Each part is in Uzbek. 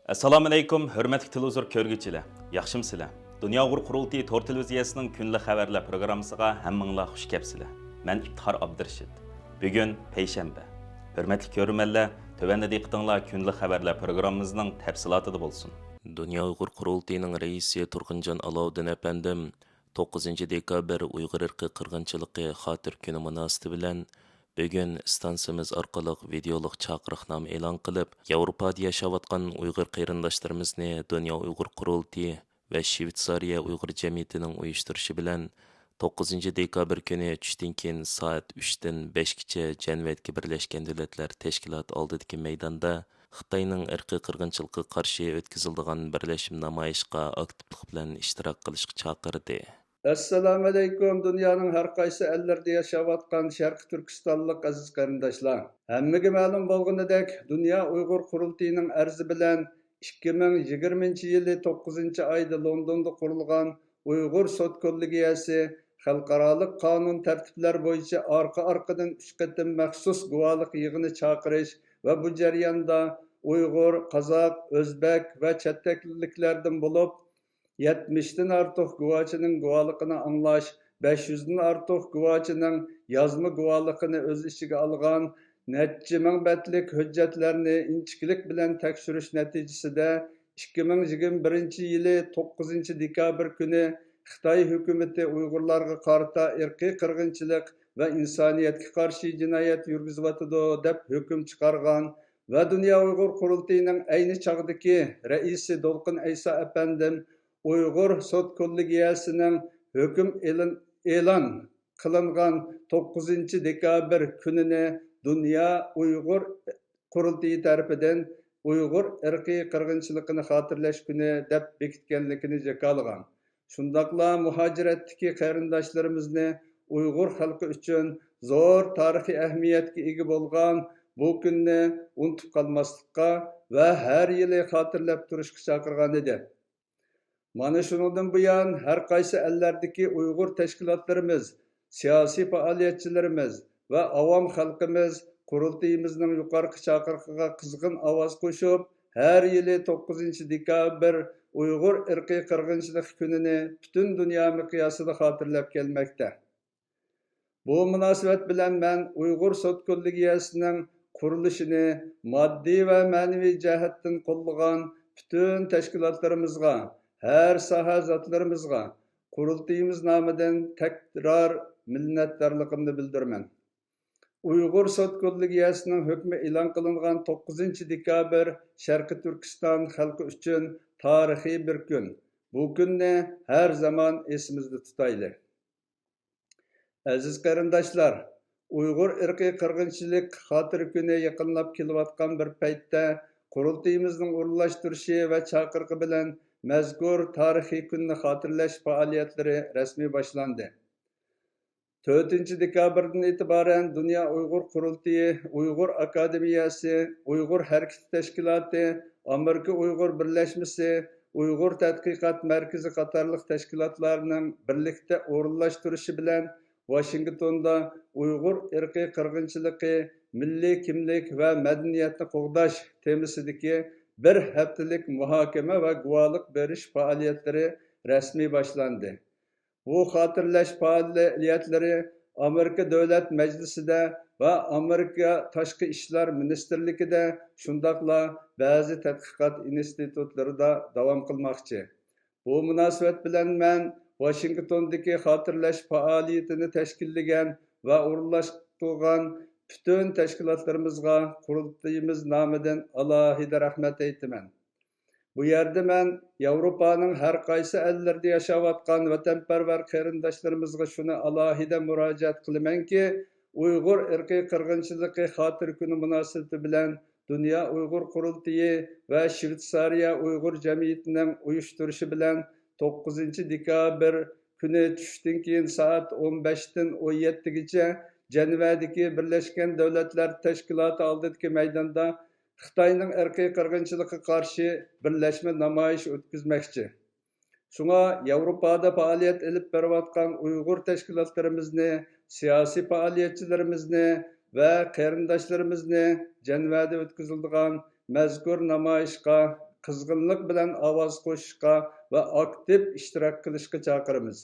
Assalomu alaykum, hurmatli televizor ko'rguvchilar. Yaxshimsizlar? Dunyo Uyg'ur qurultiyi to'r televiziyasining kunlik xabarlar programmasiga hammanglar xush kelibsizlar. Men İftihar Abdurashid. Bugun payshanba. Hurmatli ko'ruvchilar, tövəndə diqqətinizlər kunlik xabarlar programmamızning tafsilotida bo'lsin. Dunyo Uyg'ur qurultiyining raisi Turg'unjon Alovdin apandim 9 dekabr Uyg'ur irqi qirg'inchiligi xotir kuni munosabati bilan Bugün stansiyamiz orqali videolıq chaqiriqnoma e'lon qilib, Yevropada yashayotgan Uyg'ur qarindoshlarimizni Dunyo Uyg'ur qurultiyi va Shvetsariya Uyg'ur jamiyatining uyushtirishi bilan 9 dekabr kuni tushdan keyin soat 3 dan 5 gacha Janvatga Birlashgan Davlatlar Tashkiloti oldidagi maydonda Xitoyning irqiy qirg'inchilikqa qarshi o'tkaziladigan birlashim namoyishga aktivlik bilan ishtirok qilishga chaqirdi. Assalamu alaykum, dunyoning har qaysi ellarda yashayotgan Sharq Turkistonlik aziz qarindoshlar. Hammaga ma'lum bo'lganidek, Dunyo Uyg'ur qurultiyining arzi bilan 2020-yili 9-oyda Londonda qurilgan Uyg'ur sud kollegiyasi xalqaroliq qonun tartiblar bo'yicha orqa-orqadan 3 qatim maxsus guvohlik yig'ini chaqirish va bu jarayonda Uyg'ur, Qozoq, O'zbek va chet elliklardan bo'lib 70'den artıq guvochining guvohligini anglash, 500'den artıq guvochining yozma guvohligini o'z ichiga olgan necha ming betlik hujjatlarni inchiklik bilan tekshirish natijasida 2021-yili 9 dekabr kuni Xitoy hukumati Uyg'urlarga qarata irqiy qirg'inchilik va insoniyatga qarshi jinoyat yurgizyotidi deb hukm chiqargan va Dunyo Uyg'ur qurultiyining ayni chog'dagi raisi Dolqin Ayso apandim Uyg'ur sud kollegiyasining hukm e'lon qilingan 9 dekabr kunini Dunyo Uyg'ur qurultiyi tarafidan Uyg'ur irqiy qirg'inchiligini xotirlash kuni deb bekitganligini jakolagan. Shundaqla muhojiratdagi qarindoshlarimizni Uyg'ur xalqi uchun zo'r tarixiy ahamiyatga ega bo'lgan bu kunni unutib qolmaslikqa va har yili xotirlab turishga chaqirgan edi. Mana shundan buyon har qaysi ellardagi Uyg'ur tashkilotlarimiz, siyosiy faoliyatchilarimiz va avom xalqimiz qurultiyimizning yuqorqi chaqiriqiga qizg'in ovoz qo'shib, har yili 9 dekabr Uyg'ur irqiy qirg'inchilik kunini butun dunyo miqyosida xotirlab kelmoqda. Bu munosabat bilan men Uyg'ur sud kollegiyasining qurilishini moddiy va ma'naviy jihatdan qo'llagan butun tashkilotlarimizga her saha zatlarımızga qurultiyimiz nomidan tekrar minnatdorligimni bildirman. Uyg'ur sud kollegiyasining hukmi e'lon qilingan 9 dekabr Sharqi Turkiston xalqi uchun tarixiy bir kun. Bu kunni har zaman esimizda tutaylik. Aziz qarindoshlar, Uyg'ur irqiy qirg'inchilik xotir kuni yaqinlab kelayotgan bir paytda qurultiyimizning o'rinlashtirishi va chaqiriqi bilan mazkur tarixiy kunni xotirlash faoliyatlari rasmiy boshlandi. 4 dekabrdan e'tiboran Dunyo Uyg'ur qurultiyi, Uyg'ur akademiyasi, Uyg'ur harakati tashkiloti, Amerika Uyg'ur birlashmasi, Uyg'ur tadqiqot markazi qatorliq tashkilotlarning birlikda o'rinlashtirishi bilan Washingtonda Uyg'ur irqiy qirg'inchiligi, milliy kimlik va madaniyatni qo'g'dash temasidagi bir haftalik muhokama va guvohlik berish faoliyatlari rasmiy boshlandi. Bu xotirlash faoliyatlari Amerika Davlat Majlisida va Amerika Tashqi ishlar ministrligida shundaqla ba'zi tadqiqot institutlarida davom qilmoqchi. Bu munosabat bilan men Washingtondagi xotirlash faoliyatini tashkillagan va o'rinlashtirgan bütün tashkilotlarimizga qurultiyimiz nomidan alohida rahmat aytaman. Bu yerda men Yevropaning har qaysi ellarda yashayotgan vatanparvar qarindoshlarimizga shuni alohida murojaat qilamanki, Uyg'ur irqiy qirg'inchiligi xotir kuni munosabati bilan Dunyo Uyg'ur qurultiyi va Shvetsariya Uyg'ur jamiyatining uyushtirishi bilan 9 dekabr kuni tushdan keyin soat 15 dan 17 gacha Janvadagi Birlashgan Davlatlar Tashkiloti oldidagi maydonda Xitoyning irqiy qirg'inchiligiga qarshi birlashma namoyish o'tkazmoqchi. Shunga Yevropada faoliyat olib berayotgan Uyg'ur tashkilotlarimizni, siyosiy faoliyatchilarimizni va qarindoshlarimizni Janvada o'tkaziladigan mazkur namoyishga qizg'inlik bilan ovoz qo'shishga va aktiv ishtirok qilishga chaqiramiz.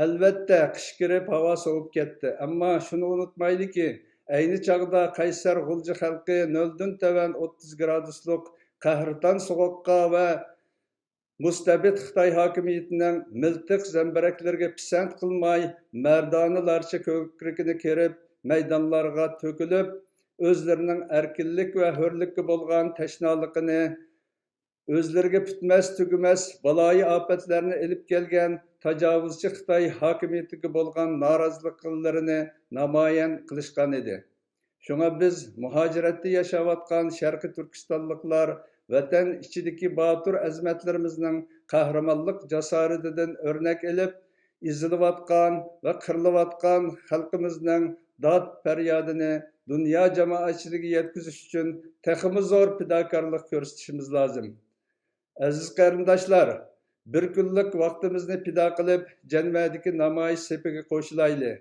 Albatta, qish kirib havo sovib ketdi, ammo shuni unutmaylikki, ayni chog'da Qaysar G'ulji xalqi 0 dan tavan 30 graduslik qahrton sovuqqa va mustabid Xitoy hokimiyatining miltiq zambaraklarga pisand qilmay, mardonlarcha ko'krikini kerib, maydonlarga to'kilib, o'zlarining erkinlik va hurlikka bo'lgan tashnoligini, o'zlariga bitmas tugumas baloyi ofatlarni ilib kelgan tajovuzchi Xitoy hokimiyatiga bo'lgan noroziliklarni namoyon qilishgan edi. Shunga biz muhojiratda yashayotgan Sharqi Turkistonliklar vatan ichidagi botur azmatlarimizning qahramonlik jasoratidan o'rnak olib, izilayotgan va qirilayotgan xalqimizning dod faryodini dunyo jamoatchiligiga yetkazish uchun texmi zo'r fidokorlik ko'rsatishimiz lozim. Aziz qarindoshlar, bir kunlik vaqtimizni fido qilib, janvadagi namoyish sepiga qo'shilayli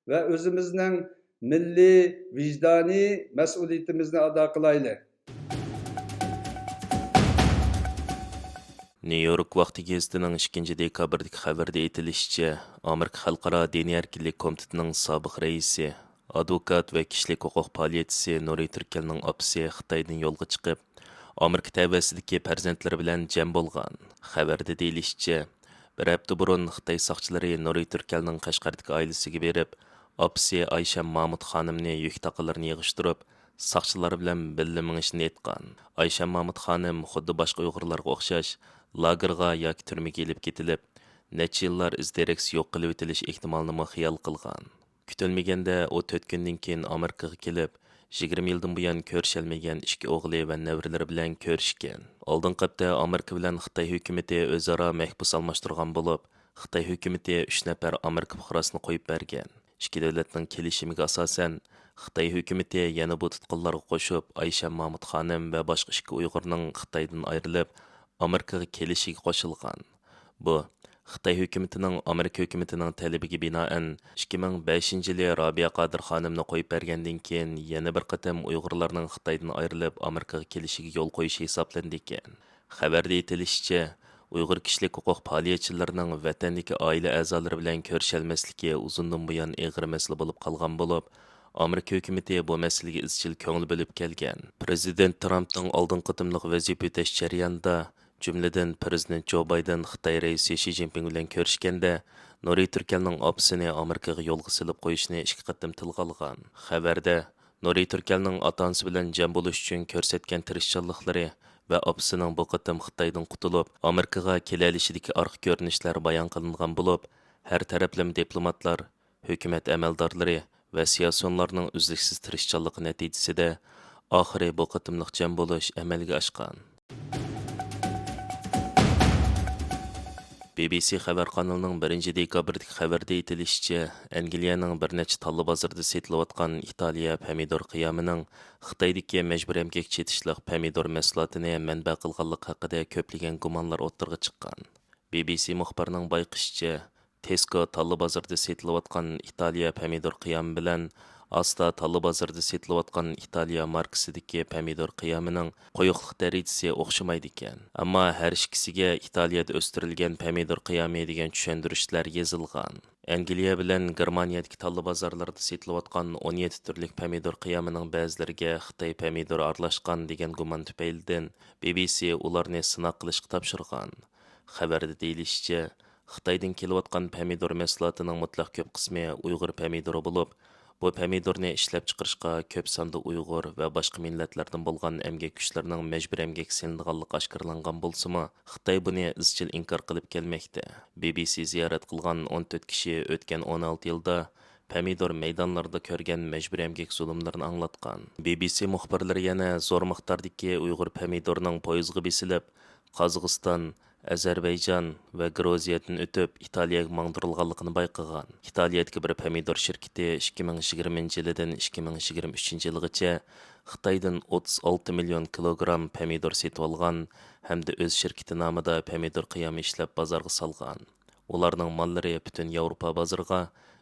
va o'zimizning milliy vijdoniy mas'uliyatimizni ado qilayli. Nyu-York vaqti gazetining 2 dekabrdagi xabarda aytilishicha, Amerika Xalqaro diniy erkinlik komitetining sobiq raisi, advokat va kishilik huquq faoliyatchisi Nuri Turkalning opasi Xitoydan yo'lga chiqib, Amerika tavasidagi farzandlari bilan jam bo'lgan. Xabarda deyilishicha, bir hafta burun Xitoy soqchilari Nuri Turkalning Qashqardagi oilasiga berib, opasi Aysha Mahmud xonimni yuk taqalarini yig'ishtirib, soqchilar bilan birga minishni aytgan. Aysha Mahmud xonim xuddi boshqa Uyg'urlarga o'xshash lagerga yoki turmaga ilib ketilib, necha yillar izdereks yo'q qilib o'tilish ehtimolini xiyol qilgan. Kutilmaganda u 4 kundan keyin Amerikaga kelib, 20 yildan buyon ko'rishalmagan ikki o'g'li va nevaralari bilan ko'rishgan. Oldingi hafta Amerika bilan Xitoy hukumati o'zaro mahbus almashtirgan bo'lib, Xitoy hukumati 3 nafar Amerika fuqarosini qo'yib bergan. Ikki davlatning kelishimiga asosan Xitoy hukumati yana bu tutqunlarga qo'shib, Aysha Mahmud xonim va boshqa ikki Uyg'urning Xitoydan ayrilib, Amerikaga kelishiga qo'shilgan. Bu Xitoy hukumatining Amerika hukumatining talabiga binoan 2005-yili Robiya Qodir xonimni qo'yib bergandan keyin yana bir qatam Uyg'urlarning Xitoydan ayrilib Amerikaga kelishiga yo'l qo'yish hisoblandi ekan. Xabarda aytilishicha, Uyg'ur kishilik huquq faoliyatchilarining vatandagi oila a'zolari bilan ko'rishalmasligi uzundan buyon og'ir masala bo'lib qolgan bo'lib, Amerika hukumati bu masalaga izchil ko'ngil bo'lib kelgan. Prezident Trumpning oldingi qatimliq vazifa o'tash jarayonida, jumladan Prezident Jo Bayden Xitoy raisi Shi Jinping bilan ko'rishganda, Nuri Turkalning opasini Amerikaga yo'lga silib qo'yishni 2 qatim tilga olgan. Xabarda Nuri Turkalning ota-onasi bilan jam bo'lish uchun ko'rsatgan tirishchanliklari va opasining bu qatim Xitoydan qutulib, Amerikaga kelalishidagi orqa ko'rinishlar bayon qilingan bo'lib, har taraflama diplomatlar, hukumat amaldorlari va siyosiyonlarning uzluksiz tirishchanligi natijasida oxiri bu qatimliq jam bo'lish amalga oshgan. BBC xabar kanalining 1 dekabrdagi xabarda aytilishicha, Angliyaning bir necha talla bozorida sotilayotgan Italiya pomidor qiyomining Xitoydagi majburiy emgak chetishliq pomidor mahsulotini manba qilganligi haqida ko'plagan gumonlar o'ttirg'a chiqqan. BBC muxbirining bayqishicha, Tesco talla bozorida sotilayotgan Italiya pomidor qiyomi bilan Asta talla bozorida sotilayotgan Italiya markasidagi pomidor qiyomining qo'yiqlik darajasi o'xshamaydi ekan. Ammo har ikkisiga Italiyada o'stirilgan pomidor qiyomi degan tushuntirishlar yozilgan. Angliya bilan Germaniyadagi talla bozorlarida sotilayotgan 17 turlik pomidor qiyomining ba'zilariga Xitoy pomidori aralashgan degan gumon tufaylidan BBC ularni sinoq qilishga topshirgan. Xabarda deyilishicha, Xitoydan kelayotgan pomidor mahsulotining mutlaq ko'p qismi Uyg'ur pomidori bo'lib, bu pomidorni ishlab chiqarishga ko'p sonda Uyg'ur va boshqa millatlardan bo'lgan emgak kuchlarining majburiy emgak silinganligi oshkorlangan bo'lsa-mu, Xitoy buni izchil inkor qilib kelmoqda. BBC ziyorat qilgan 14 kishi o'tgan 16 yilda pomidor maydonlarida ko'rgan majburiy emgak zulmlarini anglatgan. BBC muxbirlari yana zo'r miqdordagi Uyg'ur pomidorining poyizga besilib, Qozog'iston, Azerbaycan va Gruziyadan o'tib Italiyaga mangdirilganligini bayqagan. Italiyadagi bir pomidor shirkati 2020-yildan 2023-yilgacha Xitoydan 36 million kilogramm pomidor sotib olgan hamda o'z shirkati nomida pomidor qiyomi ishlab bozorga solgan. Ularning mollari butun Yevropa bozoriga,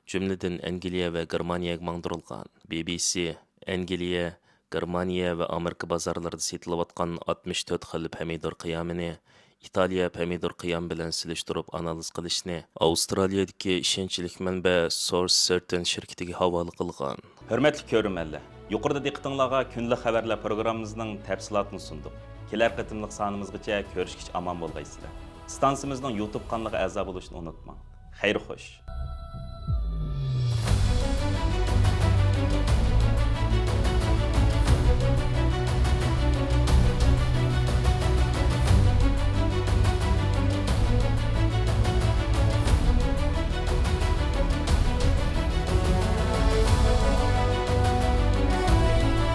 jumladan Angliya va Germaniyaga mangdirilgan. BBC Angliya, Germaniya va Amerika bozorlarida setilayotgan 64 xil pomidor qiyamini İtaliya pomidor qiyam bilan silishtirib analiz qilishni Avstraliyadagi ishonchli manba Source Certain shirkatiga havola qilgan. Hürmetli ko'rmanlar, yuqorida diqqatingizga kunlik xabarlar programmamizning tafsilotini sundik. Kelar qatimliq sonimizgacha ko'rishgich omon bo'lgaysizlar. Stansimizning YouTube kanaliga a'zo bo'lishni unutmang. Xayr xo'sh.